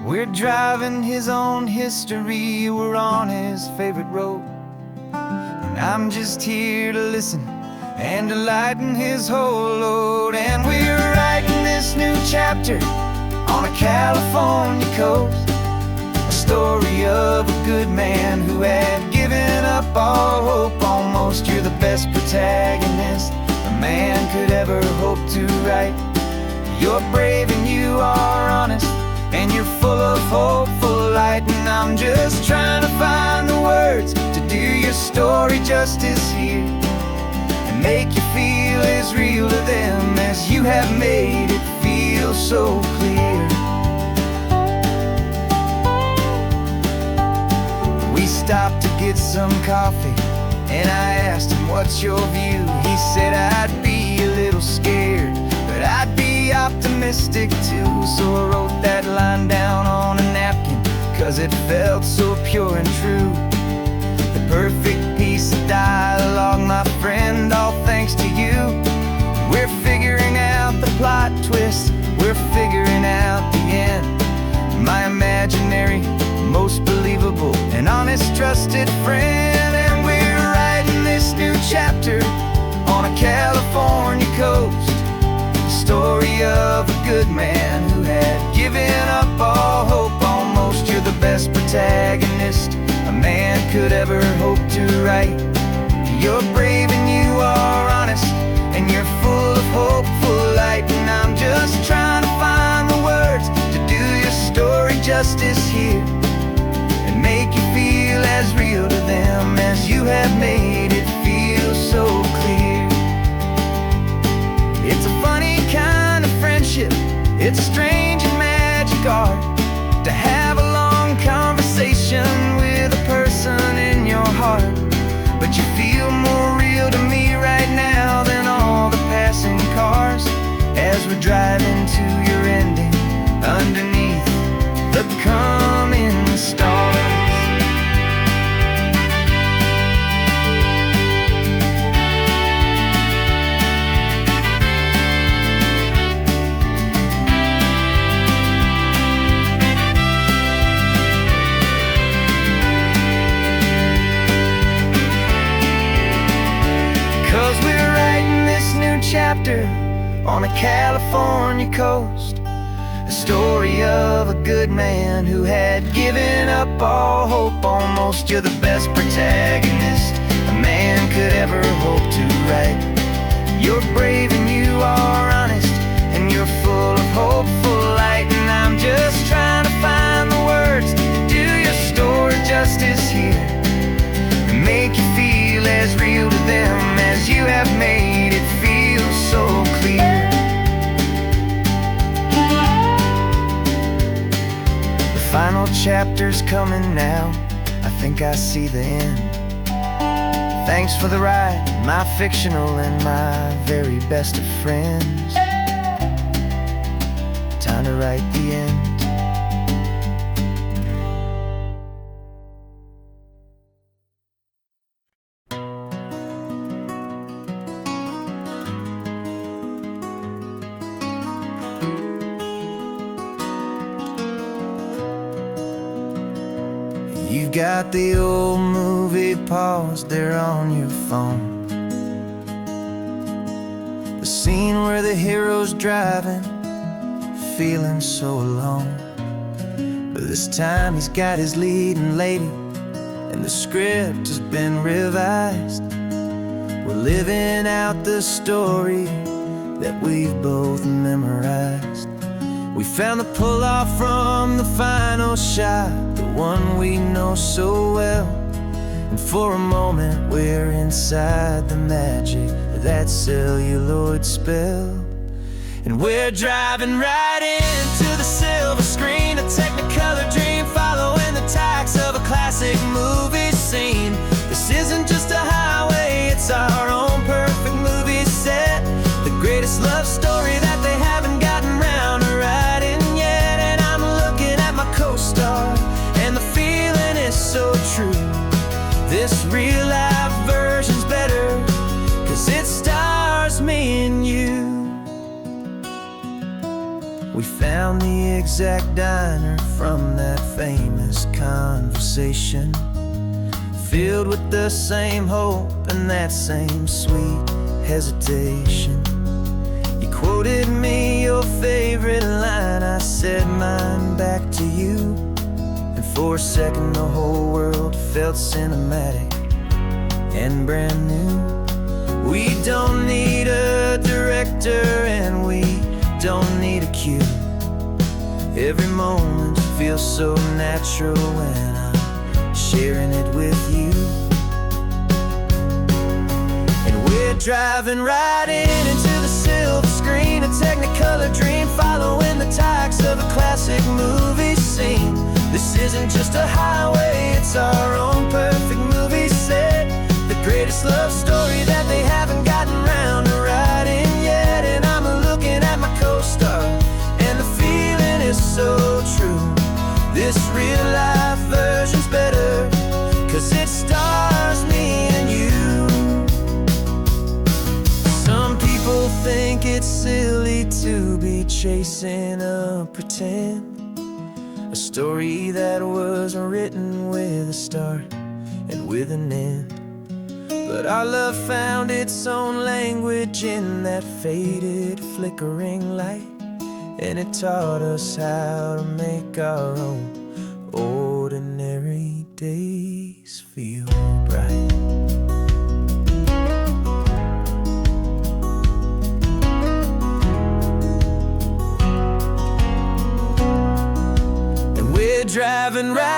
We're driving his own history, we're on his favorite road, and I'm just here to listen and to lighten his whole load. And we're writing this new chapter on a California coast, a story of a good man who had given up all hope almost. You're the best protagonist a man could ever hope to write. You're brave and you are honest, and you're full of hopeful light. And I'm just trying to find the words to do your story justice here, and make you feel as real to them as you have made it feel so clear. We stopped to get some coffee, and I asked him, what's your view? He said, I'd be a little scared, but I'd be optimistic too. So I wrote that line down on a napkin, 'cause it felt so pure and true. The perfect piece of dialogue, my friend, all thanks to you. We're figuring out the plot twist, we're figuring out the end. My imaginary, most believable and honest trusted friend. And we're writing this new chapter on a California coast, the story of a good man who had given up all hope almost. You're the best protagonist a man could ever hope to write. You're brave and you are honest, and you're full of hopeful light. And I'm just trying to find the words to do your story justice here, and make you feel as real to them as you have made it feel so clear. It's a funny kind of friendship, it's strange and magic art to have a long conversation with a person in your heart. But you feel more real to me right now than all the passing cars, as we're driving to your ending underneath the coming stars. 'Cause we're writing this new chapter on a California coast, a story of a good man who had given up all hope almost. You're the best protagonist a man could ever hope to write. You're brave and you are honest, and you're full of hopeful light. And I'm just trying to find the words to do your story justice here, and make you feel as real to them as you have made it feel so clear. The final chapter's coming now, I think I see the end. Thanks for the ride, my fictional and my very best of friends. Time to write the end. You've got the old movie paused there on your phone, the scene where the hero's driving, feeling so alone. But this time he's got his leading lady, and the script has been revised. We're living out the story that we've both memorized. We found the pull-off from the final shot, the one we know so well. And for a moment we're inside the magic of that celluloid spell. And we're driving right into the silver screen, a technicolor dream following the tacks of a classic movie scene. This isn't just a highway, it's our own perfect movie set, the greatest love story that they haven't gotten round to writing yet. And I'm looking at my co-star, and the feeling is so true. This real life version's better, 'cause it stars me and you. We found the exact diner from that famous conversation, filled with the same hope and that same sweet hesitation. You quoted me your favorite line, I said mine back to you. And for a second the whole world felt cinematic and brand new. We don't need a director and we don't need a cue. Every moment's feels so natural when I'm sharing it with you. And we're driving right into the silver screen, a Technicolor dream, following the tacks of a classic movie scene. This isn't just a highway, it's our own perfect movie set, the greatest love story that they haven't gotten round to writing yet. And I'm looking at my co-star, and the feeling is so true. This real life version's better, 'cause it stars me and you. Some people think it's silly to be chasing a pretend, a story that was written with a start and with an end. But our love found its own language in that faded, flickering light, and it taught us how to make our own ordinary days feel bright. And we're driving right